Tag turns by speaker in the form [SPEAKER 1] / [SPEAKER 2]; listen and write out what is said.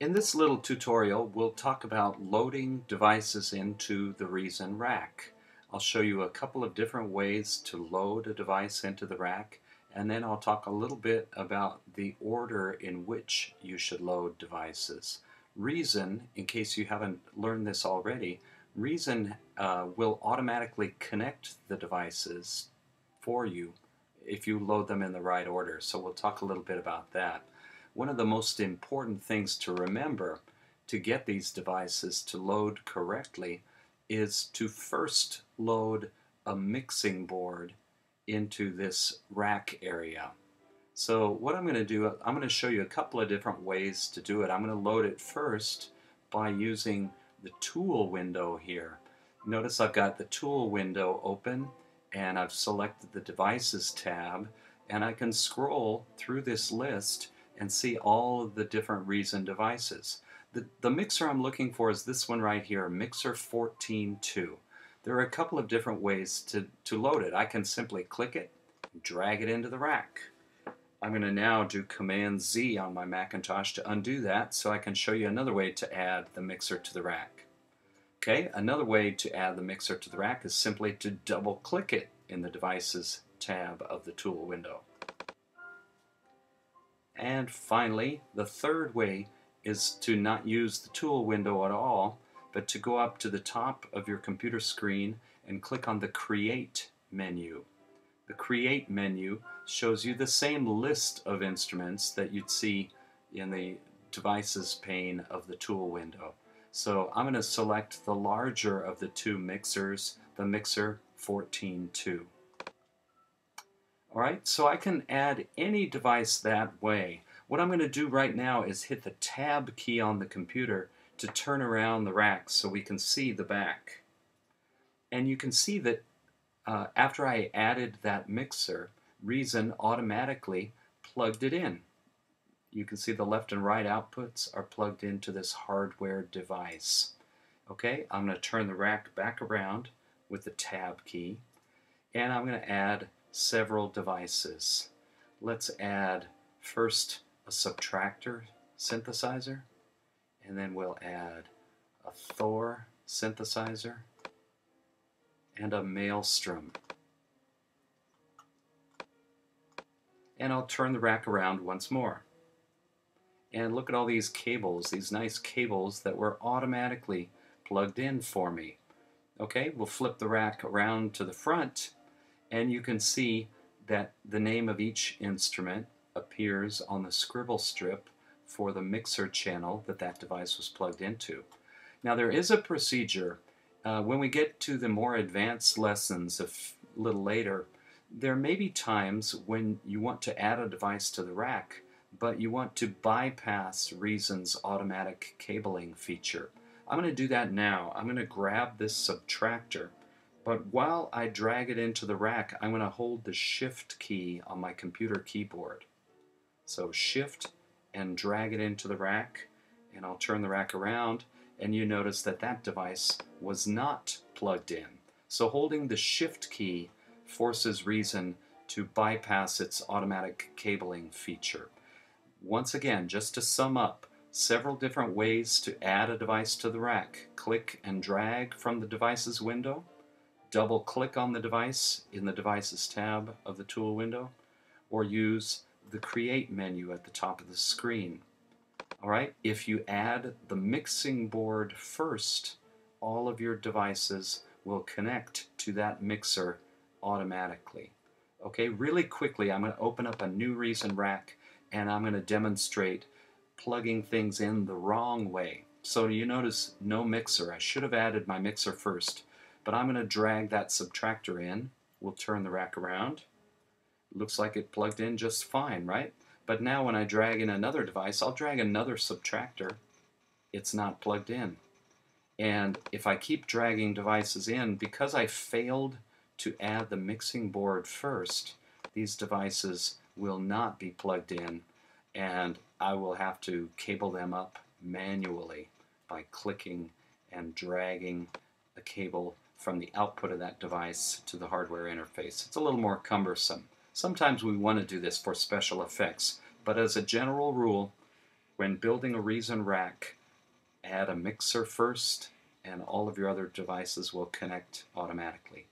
[SPEAKER 1] In this little tutorial, we'll talk about loading devices into the Reason rack. I'll show you a couple of different ways to load a device into the rack, and then I'll talk a little bit about the order in which you should load devices. Reason, in case you haven't learned this already, Reason will automatically connect the devices for you if you load them in the right order. So we'll talk a little bit about that. One of the most important things to remember to get these devices to load correctly is to first load a mixing board into this rack area. So what I'm going to do, I'm going to show you a couple of different ways to do it. I'm going to load it first by using the tool window here. Notice I've got the tool window open and I've selected the devices tab, and I can scroll through this list and see all of the different Reason devices. The mixer I'm looking for is this one right here, Mixer 14.2. There are a couple of different ways to load it. I can simply click it, drag it into the rack. I'm going to now do Command Z on my Macintosh to undo that so I can show you another way to add the mixer to the rack. Okay, another way to add the mixer to the rack is simply to double click it in the Devices tab of the tool window. And finally, the third way is to not use the tool window at all, but to go up to the top of your computer screen and click on the Create menu. The Create menu shows you the same list of instruments that you'd see in the Devices pane of the tool window. So I'm going to select the larger of the two mixers, the Mixer 14.2. Alright, so I can add any device that way. What I'm going to do right now is hit the Tab key on the computer to turn around the rack so we can see the back. And you can see that after I added that mixer, Reason automatically plugged it in. You can see the left and right outputs are plugged into this hardware device. Okay, I'm going to turn the rack back around with the Tab key, and I'm going to add several devices. Let's add first a subtractor synthesizer, and then we'll add a Thor synthesizer and a Maelstrom. And I'll turn the rack around once more. And look at all these cables, these nice cables that were automatically plugged in for me. Okay, we'll flip the rack around to the front, and you can see that the name of each instrument appears on the scribble strip for the mixer channel that device was plugged into. Now there is a procedure. When we get to the more advanced lessons a little later, there may be times when you want to add a device to the rack, but you want to bypass Reason's automatic cabling feature. I'm going to do that now. I'm going to grab this subtractor, but while I drag it into the rack, I'm going to hold the Shift key on my computer keyboard. So Shift and drag it into the rack, and I'll turn the rack around, and you notice that that device was not plugged in. So holding the Shift key forces Reason to bypass its automatic cabling feature. Once again, just to sum up, several different ways to add a device to the rack. Click and drag from the Devices window, double click on the device in the Devices tab of the tool window, or use the Create menu at the top of the screen. Alright, if you add the mixing board first, all of your devices will connect to that mixer automatically. Okay, really quickly, I'm going to open up a new Reason rack, and I'm going to demonstrate plugging things in the wrong way. So you notice no mixer. I should have added my mixer first, but I'm going to drag that subtractor in. We'll turn the rack around. Looks like it plugged in just fine, right? But now when I drag in another device, I'll drag another subtractor. It's not plugged in. And if I keep dragging devices in, because I failed to add the mixing board first, these devices will not be plugged in, and I will have to cable them up manually by clicking and dragging a cable from the output of that device to the hardware interface. It's a little more cumbersome. Sometimes we want to do this for special effects, but as a general rule, when building a Reason rack, add a mixer first, and all of your other devices will connect automatically.